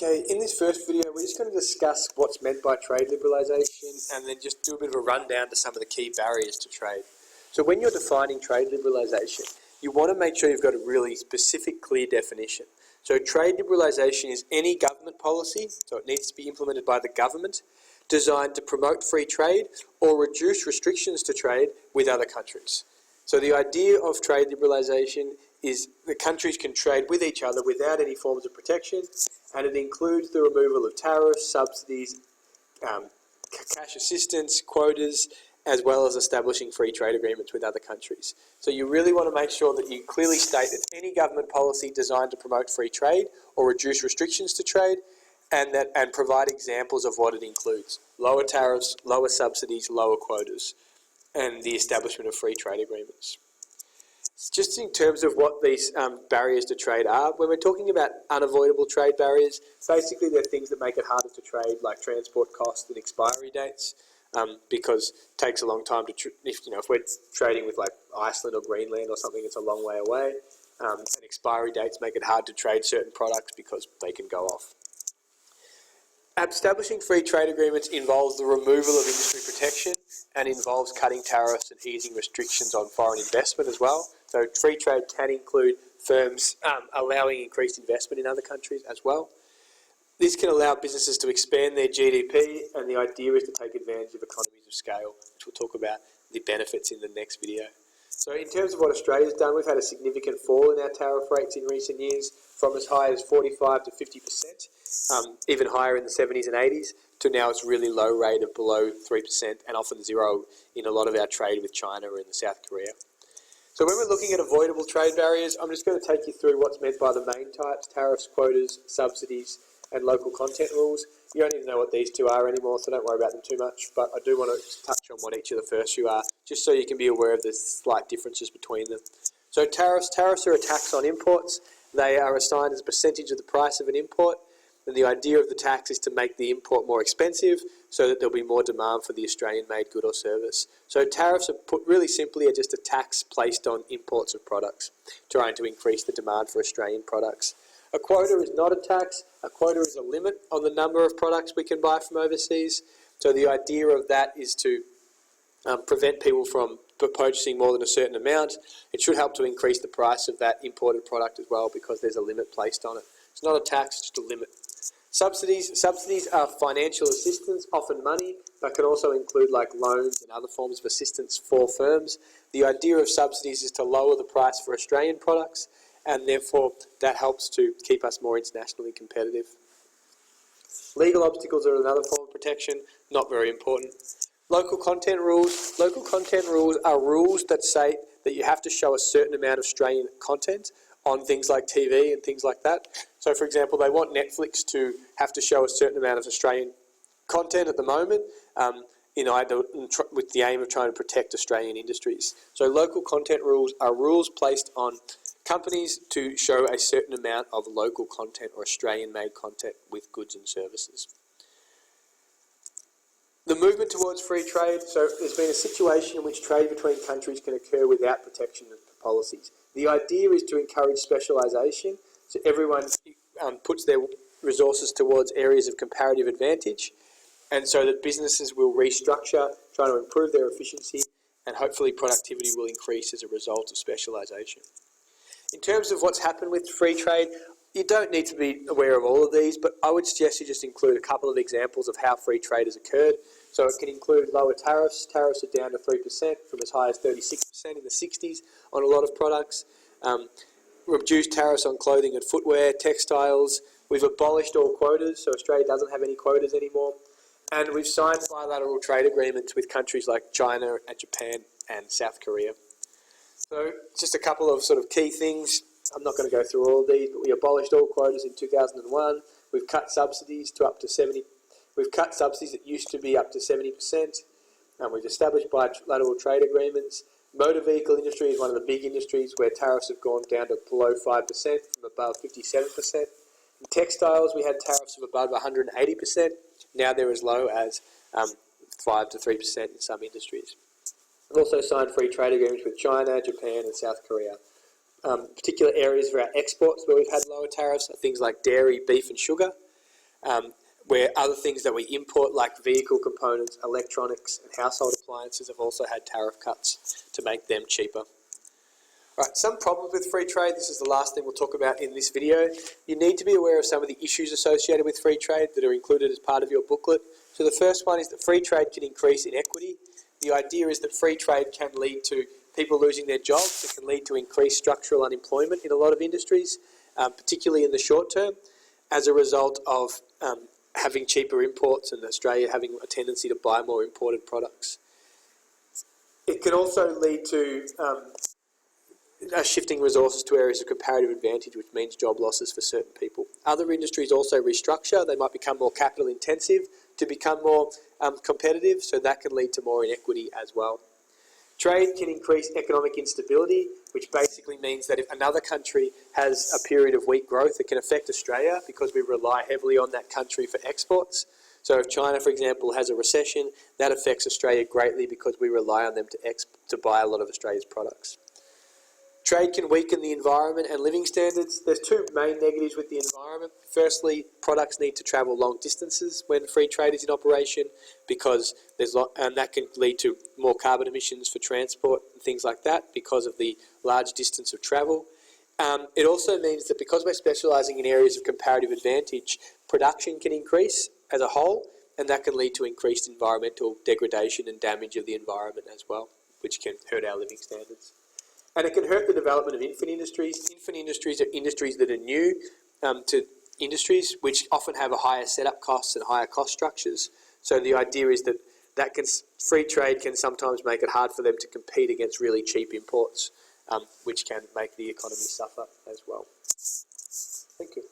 Okay, in this first video, we're just going to discuss what's meant by trade liberalisation and then just do a bit of a rundown to some of the key barriers to trade. So when you're defining trade liberalisation, you want to make sure you've got a really specific, clear definition. So trade liberalisation is any government policy, so it needs to be implemented by the government, designed to promote free trade or reduce restrictions to trade with other countries. So the idea of trade liberalisation is that countries can trade with each other without any forms of protection, and it includes the removal of tariffs, subsidies, cash assistance, quotas, as well as establishing free trade agreements with other countries. So you really want to make sure that you clearly state that any government policy designed to promote free trade or reduce restrictions to trade, and provide examples of what it includes: lower tariffs, lower subsidies, lower quotas, and the establishment of free trade agreements. Just in terms of what these barriers to trade are, when we're talking about unavoidable trade barriers, basically they're things that make it harder to trade, like transport costs and expiry dates, because it takes a long time to, if we're trading with like Iceland or Greenland or something, it's a long way away, and expiry dates make it hard to trade certain products because they can go off. Establishing free trade agreements involves the removal of industry protection and involves cutting tariffs and easing restrictions on foreign investment as well. So free trade can include firms allowing increased investment in other countries as well. This can allow businesses to expand their GDP, and the idea is to take advantage of economies of scale, which we'll talk about the benefits in the next video. So in terms of what Australia's done, we've had a significant fall in our tariff rates in recent years, from as high as 45 to 50%, even higher in the 70s and 80s, to now it's really low rate of below 3% and often zero in a lot of our trade with China or in South Korea. So when we're looking at avoidable trade barriers, I'm just going to take you through what's meant by the main types: tariffs, quotas, subsidies, and local content rules. You don't even know what these two are anymore, so don't worry about them too much, but I do want to touch on what each of the first few are, just so you can be aware of the slight differences between them. So tariffs are a tax on imports. They are assigned as a percentage of the price of an import, and the idea of the tax is to make the import more expensive so that there'll be more demand for the Australian-made good or service. So tariffs, are put really simply, are just a tax placed on imports of products, trying to increase the demand for Australian products. A quota is not a tax. A quota is a limit on the number of products we can buy from overseas. So the idea of that is to prevent people from purchasing more than a certain amount. It should help to increase the price of that imported product as well, because there's a limit placed on it. It's not a tax, it's just a limit. Subsidies are financial assistance, often money, but can also include like loans and other forms of assistance for firms. The idea of subsidies is to lower the price for Australian products, and therefore that helps to keep us more internationally competitive. Legal obstacles are another form of protection, not very important. Local content rules. Local content rules are rules that say that you have to show a certain amount of Australian content on things like TV and things like that. So for example, they want Netflix to have to show a certain amount of Australian content at the moment, with the aim of trying to protect Australian industries. So local content rules are rules placed on companies to show a certain amount of local content or Australian-made content with goods and services. The movement towards free trade. So there's been a situation in which trade between countries can occur without protection policies. The idea is to encourage specialisation, so everyone puts their resources towards areas of comparative advantage, and so that businesses will restructure, trying to improve their efficiency, and hopefully productivity will increase as a result of specialisation. In terms of what's happened with free trade, you don't need to be aware of all of these, but I would suggest you just include a couple of examples of how free trade has occurred. So it can include lower tariffs. Tariffs are down to 3% from as high as 36% in the 60s on a lot of products. Reduced tariffs on clothing and footwear, textiles. We've abolished all quotas, so Australia doesn't have any quotas anymore. And we've signed bilateral trade agreements with countries like China and Japan and South Korea. So just a couple of sort of key things. I'm not going to go through all of these, but we abolished all quotas in 2001. We've cut subsidies to up to 70%. We've cut subsidies that used to be up to 70%. And we've established bilateral trade agreements. Motor vehicle industry is one of the big industries where tariffs have gone down to below 5% from above 57%. In textiles, we had tariffs of above 180%. Now they're as low as 5 to 3% in some industries. We've also signed free trade agreements with China, Japan and South Korea. Particular areas for our exports where we've had lower tariffs are things like dairy, beef and sugar. where other things that we import, like vehicle components, electronics, and household appliances, have also had tariff cuts to make them cheaper. Right, some problems with free trade. This is the last thing we'll talk about in this video. You need to be aware of some of the issues associated with free trade that are included as part of your booklet. So the first one is that free trade can increase inequity. The idea is that free trade can lead to people losing their jobs. It can lead to increased structural unemployment in a lot of industries, particularly in the short term, as a result of having cheaper imports and Australia having a tendency to buy more imported products. It can also lead to shifting resources to areas of comparative advantage, which means job losses for certain people. Other industries also restructure. They might become more capital intensive to become more competitive, so that can lead to more inequity as well. Trade can increase economic instability, which basically means that if another country has a period of weak growth, it can affect Australia because we rely heavily on that country for exports. So if China, for example, has a recession, that affects Australia greatly because we rely on them to buy a lot of Australia's products. Trade can weaken the environment and living standards. There's two main negatives with the environment. Firstly, products need to travel long distances when free trade is in operation, because and that can lead to more carbon emissions for transport and things like that because of the large distance of travel. It also means that because we're specialising in areas of comparative advantage, production can increase as a whole, and that can lead to increased environmental degradation and damage of the environment as well, which can hurt our living standards. And it can hurt the development of infant industries. Infant industries are industries that are new to industries, which often have a higher setup costs and higher cost structures. So the idea is that free trade can sometimes make it hard for them to compete against really cheap imports, which can make the economy suffer as well. Thank you.